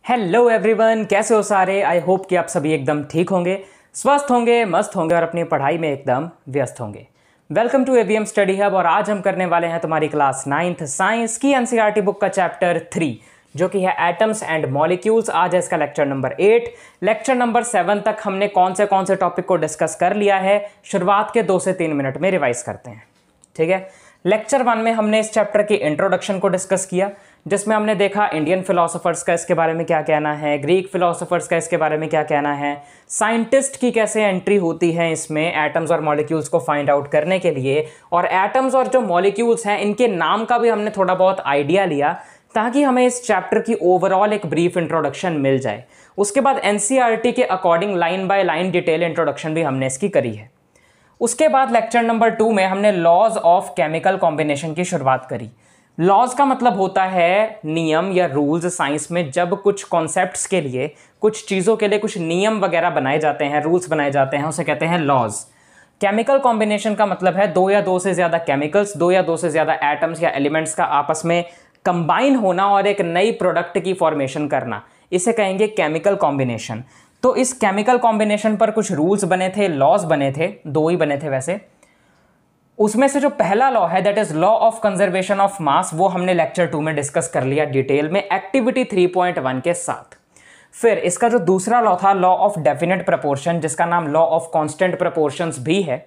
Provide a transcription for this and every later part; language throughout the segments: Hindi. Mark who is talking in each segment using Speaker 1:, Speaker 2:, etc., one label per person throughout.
Speaker 1: हेलो एवरीवन, कैसे हो सारे। आई होप कि आप सभी एकदम ठीक होंगे, स्वस्थ होंगे, मस्त होंगे और अपनी पढ़ाई में एकदम व्यस्त होंगे। Welcome to AVM study hub. और आज हम करने वाले हैं तुम्हारी क्लास 9th साइंस की एनसीईआरटी बुक का चैप्टर 3 जो कि है एटम्स एंड मॉलिक्यूल्स। आज है इसका लेक्चर नंबर 8। लेक्चर नंबर 7 तक हमने कौन से टॉपिक को डिस्कस कर लिया है, शुरुआत के 2 से 3 मिनट में रिवाइज करते हैं। ठीक है। लेक्चर 1 में हमने इस चैप्टर की इंट्रोडक्शन को डिस्कस किया, जिसमें हमने देखा इंडियन फिलोसोफर्स का इसके बारे में क्या कहना है, ग्रीक फिलोसोफर्स का इसके बारे में क्या कहना है, साइंटिस्ट की कैसे एंट्री होती है इसमें एटम्स और मॉलिक्यूल्स को फाइंड आउट करने के लिए, और एटम्स और जो मॉलिक्यूल्स हैं इनके नाम का भी हमने थोड़ा बहुत आइडिया लिया ताकि हमें इस चैप्टर की ओवरऑल एक ब्रीफ इंट्रोडक्शन मिल जाए। उसके बाद एनसीईआरटी के according line by line detail introduction भी हमने इसकी करी है। उसके बाद लेक्चर नंबर 2 में हमने लॉज ऑफ केमिकल कॉम्बिनेशन की शुरुआत करी। लॉज का मतलब होता है नियम या रूल्स। साइंस में जब कुछ कॉन्सेप्ट्स के लिए, कुछ चीज़ों के लिए कुछ नियम वगैरह बनाए जाते हैं, रूल्स बनाए जाते हैं, उसे कहते हैं लॉज। केमिकल कॉम्बिनेशन का मतलब है 2 या 2 से ज़्यादा केमिकल्स, 2 या 2 से ज़्यादा एटम्स या एलिमेंट्स का आपस में कंबाइन होना और एक नई प्रोडक्ट की फॉर्मेशन करना, इसे कहेंगे केमिकल कॉम्बिनेशन। तो इस केमिकल कॉम्बिनेशन पर कुछ रूल्स बने थे, लॉज बने थे, 2 ही बने थे वैसे। उसमें से जो पहला लॉ है that is law of conservation of mass, वो हमने लेक्चर 2 में डिस्कस कर लिया डिटेल में एक्टिविटी 3.1 के साथ। फिर इसका जो दूसरा लॉ था लॉ ऑफ डेफिनेट प्रपोर्शन, जिसका नाम लॉ ऑफ कांस्टेंट प्रपोर्शंस भी है,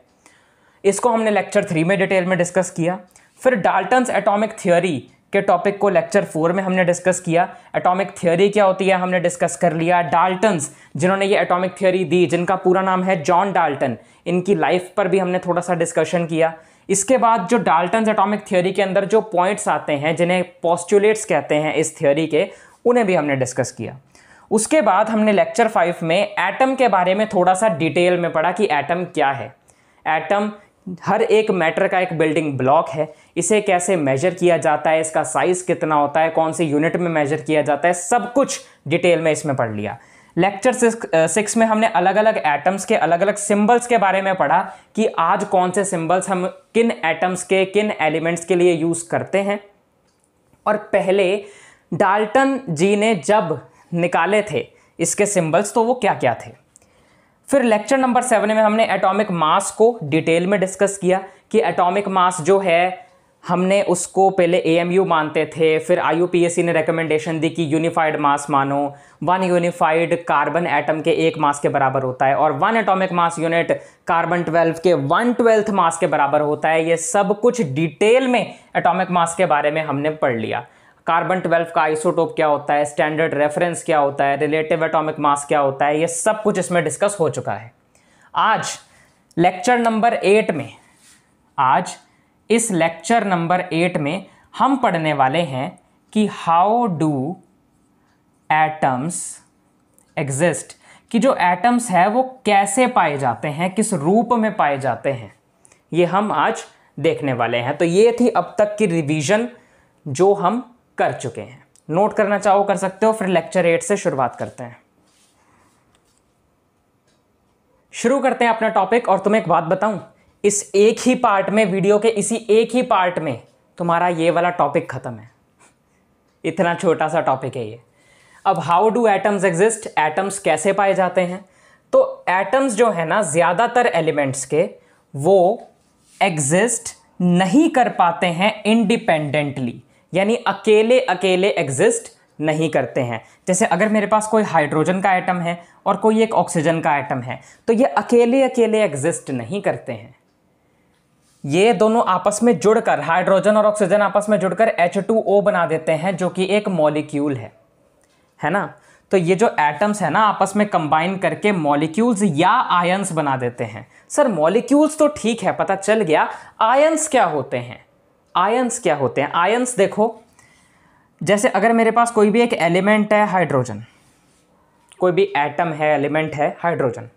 Speaker 1: इसको हमने लेक्चर 3 में डिटेल में डिस्कस किया। फिर डाल्टन्स एटॉमिक थ्योरी के टॉपिक को लेक्चर 4 में हमने डिस्कस किया। एटॉमिक थ्योरी क्या होती है हमने डिस्कस कर लिया। डाल्टन्स जिन्होंने ये एटॉमिक थ्योरी दी, जिनका पूरा नाम है जॉन डाल्टन, इनकी लाइफ पर भी हमने थोड़ा सा डिस्कशन किया। इसके बाद जो डाल्टन्स एटॉमिक थ्योरी के अंदर जो पॉइंट्स आते हैं, जिन्हें पोस्टुलेट्स कहते हैं इस थ्योरी के, उन्हें भी हमने डिस्कस किया। उसके बाद हमने लेक्चर 5 में एटम के बारे में थोड़ा सा डिटेल में पढ़ा कि एटम क्या है। एटम हर एक मैटर का एक बिल्डिंग ब्लॉक है, इसे कैसे मेजर किया जाता है, इसका साइज कितना होता है, कौन सी यूनिट में मेजर किया जाता है, सब कुछ डिटेल में इसमें पढ़ लिया। लेक्चर 6 में हमने अलग अलग एटम्स के अलग अलग सिंबल्स के बारे में पढ़ा कि आज कौन से सिंबल्स हम किन एटम्स के, किन एलिमेंट्स के लिए यूज करते हैं। और पहले डाल्टन जी ने जब निकाले थे इसके सिंबल्स तो वो क्या क्या थे। फिर लेक्चर नंबर 7 में हमने एटॉमिक मास को डिटेल में डिस्कस किया कि एटॉमिक मास जो है हमने उसको पहले एएमयू मानते थे, फिर आईयूपीएसी ने रिकमेंडेशन दी कि यूनिफाइड मास मानो। 1 यूनिफाइड कार्बन एटम के 1 मास के बराबर होता है और 1 एटॉमिक मास यूनिट कार्बन 12 के 1/12 मास के बराबर होता है। ये सब कुछ डिटेल में एटॉमिक मास के बारे में हमने पढ़ लिया। कार्बन 12 का आइसोटोप क्या होता है, स्टैंडर्ड रेफरेंस क्या होता है, रिलेटिव एटॉमिक मास क्या होता है, ये सब कुछ इसमें डिस्कस हो चुका है। आज लेक्चर नंबर 8 में, आज इस लेक्चर नंबर 8 में हम पढ़ने वाले हैं कि हाउ डू एटम्स एग्जिस्ट, कि जो एटम्स है वो कैसे पाए जाते हैं, किस रूप में पाए जाते हैं, ये हम आज देखने वाले हैं। तो ये थी अब तक की रिवीजन जो हम कर चुके हैं। नोट करना चाहो कर सकते हो। फिर लेक्चर 8 से शुरुआत करते हैं, शुरू करते हैं अपना टॉपिक। और तुम्हें एक बात बताऊं, इस एक ही पार्ट में, वीडियो के इसी एक ही पार्ट में तुम्हारा ये वाला टॉपिक खत्म है। इतना छोटा सा टॉपिक है ये। अब how do atoms exist, atoms कैसे पाए जाते हैं। तो एटम्स जो है ना, ज्यादातर एलिमेंट्स के, वो एग्जिस्ट नहीं कर पाते हैं इंडिपेंडेंटली, यानी अकेले अकेले एग्जिस्ट नहीं करते हैं। जैसे अगर मेरे पास कोई हाइड्रोजन का एटम है और कोई एक ऑक्सीजन का एटम है, तो ये अकेले अकेले एग्जिस्ट नहीं करते हैं। ये दोनों आपस में जुड़कर, हाइड्रोजन और ऑक्सीजन आपस में जुड़कर H2O बना देते हैं, जो कि एक मॉलिक्यूल है ना। तो ये जो एटम्स है ना, आपस में कंबाइन करके मॉलिक्यूल्स या आयंस बना देते हैं। सर मॉलिक्यूल्स तो ठीक है, पता चल गया, आयंस क्या होते हैं? आयंस क्या होते हैं? आयंस देखो, जैसे अगर मेरे पास कोई भी एक एलिमेंट है हाइड्रोजन, कोई भी एटम है, एलिमेंट है हाइड्रोजन,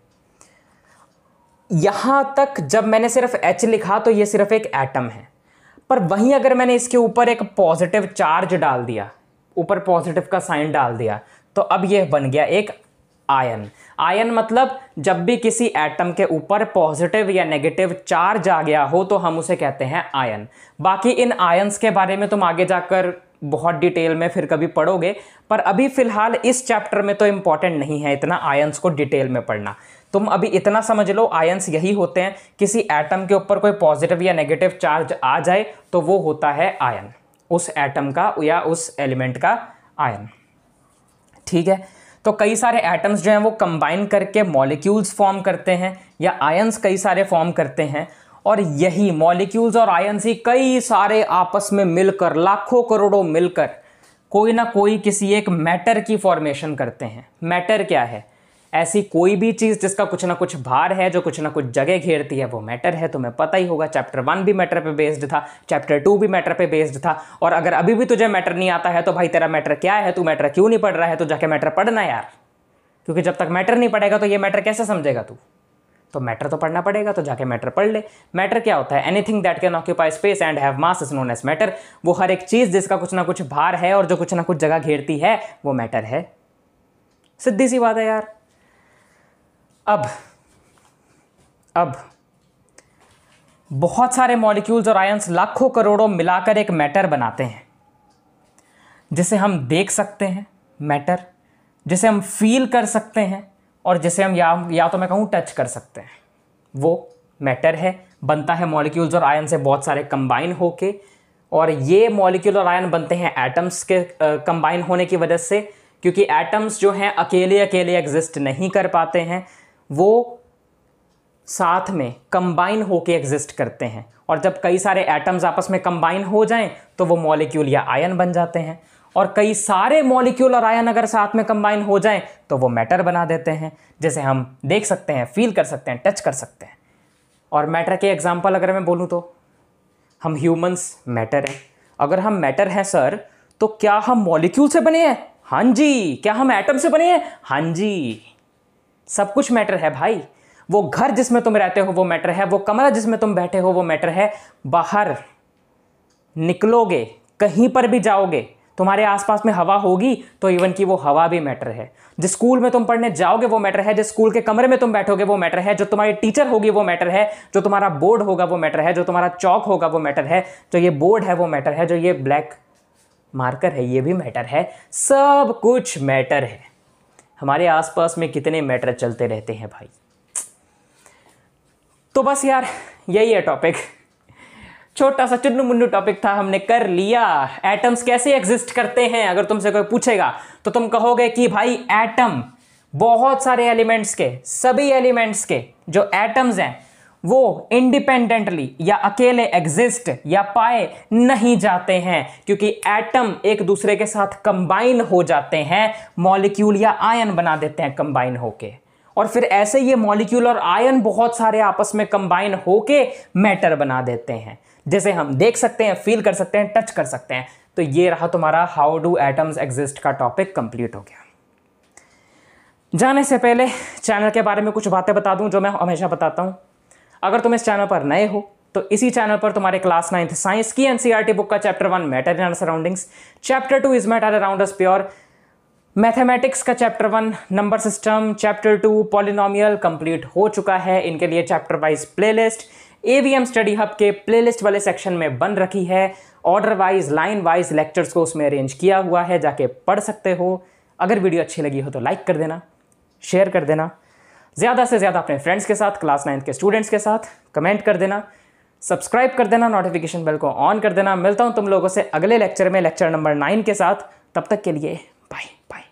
Speaker 1: यहां तक जब मैंने सिर्फ H लिखा तो ये सिर्फ एक एटम है। पर वहीं अगर मैंने इसके ऊपर एक पॉजिटिव चार्ज डाल दिया, ऊपर पॉजिटिव का साइन डाल दिया, तो अब ये बन गया एक आयन। आयन मतलब जब भी किसी एटम के ऊपर पॉजिटिव या नेगेटिव चार्ज आ गया हो तो हम उसे कहते हैं आयन। बाकी इन आयंस के बारे में तुम आगे जाकर बहुत डिटेल में फिर कभी पढ़ोगे, पर अभी फिलहाल इस चैप्टर में तो इंपॉर्टेंट नहीं है इतना आयंस को डिटेल में पढ़ना। तुम अभी इतना समझ लो, आयंस यही होते हैं, किसी एटम के ऊपर कोई पॉजिटिव या नेगेटिव चार्ज आ जाए तो वो होता है आयन, उस एटम का या उस एलिमेंट का आयन। ठीक है, तो कई सारे एटम्स जो हैं वो कंबाइन करके मॉलिक्यूल्स फॉर्म करते हैं या आयंस कई सारे फॉर्म करते हैं, और यही मॉलिक्यूल्स और आयंस ही कई सारे आपस में मिलकर, लाखों करोड़ों मिलकर कोई ना कोई किसी एक मैटर की फॉर्मेशन करते हैं। मैटर क्या है? ऐसी कोई भी चीज़ जिसका कुछ ना कुछ भार है, जो कुछ ना कुछ जगह घेरती है, वो मैटर है। तुम्हें पता ही होगा, चैप्टर 1 भी मैटर पे बेस्ड था, चैप्टर 2 भी मैटर पे बेस्ड था। और अगर अभी भी तुझे मैटर नहीं आता है तो भाई तेरा मैटर क्या है, तू मैटर क्यों नहीं पढ़ रहा है? तो जाके मैटर पढ़ना यार, क्योंकि जब तक मैटर नहीं पढ़ेगा तो ये मैटर कैसे समझेगा तू? तो मैटर तो पढ़ना पड़ेगा, तो जाके मैटर पढ़ ले। मैटर क्या होता है? Anything that can occupy space and have mass is known as matter. वो हर एक चीज जिसका कुछ ना कुछ भार है और जो कुछ ना कुछ जगह घेरती है, वो मैटर है। सीधी सी बात है यार। अब बहुत सारे मॉलिक्यूल्स और आयंस लाखों करोड़ों मिलाकर एक मैटर बनाते हैं, जिसे हम देख सकते हैं, मैटर, जिसे हम फील कर सकते हैं, और जिसे हम या तो मैं कहूँ टच कर सकते हैं, वो मैटर है। बनता है मॉलिक्यूल्स और आयन से बहुत सारे कंबाइन होके, और ये मॉलिक्यूल और आयन बनते हैं एटम्स के कंबाइन होने की वजह से, क्योंकि एटम्स जो हैं अकेले अकेले एग्जिस्ट नहीं कर पाते हैं, वो साथ में कंबाइन होके एग्जिस्ट करते हैं। और जब कई सारे एटम्स आपस में कंबाइन हो जाएं तो वो मॉलिक्यूल या आयन बन जाते हैं, और कई सारे मॉलिक्यूल और आयन अगर साथ में कंबाइन हो जाएं तो वो मैटर बना देते हैं, जिसे हम देख सकते हैं, फील कर सकते हैं, टच कर सकते हैं। और मैटर के एग्जांपल अगर मैं बोलूँ तो हम ह्यूमंस मैटर हैं। अगर हम मैटर हैं सर, तो क्या हम मॉलिक्यूल से बने हैं? हाँ जी। क्या हम एटम से बने हैं? हाँ जी। सब कुछ मैटर है भाई। वो घर जिसमें तुम रहते हो वो मैटर है, वो कमरा जिसमें तुम बैठे हो वो मैटर है। बाहर निकलोगे, कहीं पर भी जाओगे, तुम्हारे आसपास में हवा होगी तो इवन की वो हवा भी मैटर है। जिस स्कूल में तुम पढ़ने जाओगे वो मैटर है, जिस स्कूल के कमरे में तुम बैठोगे वो मैटर है, जो तुम्हारी टीचर होगी वो मैटर है, जो तुम्हारा बोर्ड होगा वो मैटर है, जो तुम्हारा चौक होगा वो मैटर है, जो ये बोर्ड है वो मैटर है, जो ये ब्लैक मार्कर है ये भी मैटर है। सब कुछ मैटर है। हमारे आसपास में कितने मैटर चलते रहते हैं भाई। तो बस यार यही है टॉपिक, छोटा सा चुन्नू मुन्नू टॉपिक था, हमने कर लिया। एटम्स कैसे एग्जिस्ट करते हैं अगर तुमसे कोई पूछेगा तो तुम कहोगे कि भाई एटम बहुत सारे एलिमेंट्स के, सभी एलिमेंट्स के जो एटम्स हैं वो इंडिपेंडेंटली या अकेले एग्जिस्ट या पाए नहीं जाते हैं, क्योंकि एटम एक दूसरे के साथ कंबाइन हो जाते हैं, मॉलिक्यूल या आयन बना देते हैं कंबाइन होके, और फिर ऐसे ये मॉलिक्यूल और आयन बहुत सारे आपस में कंबाइन होके मैटर बना देते हैं, जिसे हम देख सकते हैं, फील कर सकते हैं, टच कर सकते हैं। तो ये रहा तुम्हारा हाउ डू एटम्स एग्जिस्ट का टॉपिक कंप्लीट हो गया। जाने से पहले चैनल के बारे में कुछ बातें बता दूं जो मैं हमेशा बताता हूं। अगर तुम इस चैनल पर नए हो तो इसी चैनल पर तुम्हारे क्लास 9th साइंस की एनसीईआरटी बुक का chapter 1 matter in surroundings, chapter 2 is matter around us pure, mathematics का chapter 1 number system, chapter 2 polynomial complete हो चुका है। इनके लिए chapter wise playlist AVM study hub के प्लेलिस्ट वाले सेक्शन में बन रखी है। Order wise, line wise lectures को उसमें अरेंज किया हुआ है, जाके पढ़ सकते हो। अगर वीडियो अच्छी लगी हो तो लाइक कर देना, शेयर कर देना, ज़्यादा से ज़्यादा अपने फ्रेंड्स के साथ, क्लास 9th के स्टूडेंट्स के साथ कमेंट कर देना, सब्सक्राइब कर देना, नोटिफिकेशन बेल को ऑन कर देना। मिलता हूँ तुम लोगों से अगले लेक्चर में, लेक्चर नंबर 9 के साथ। तब तक के लिए बाय बाय।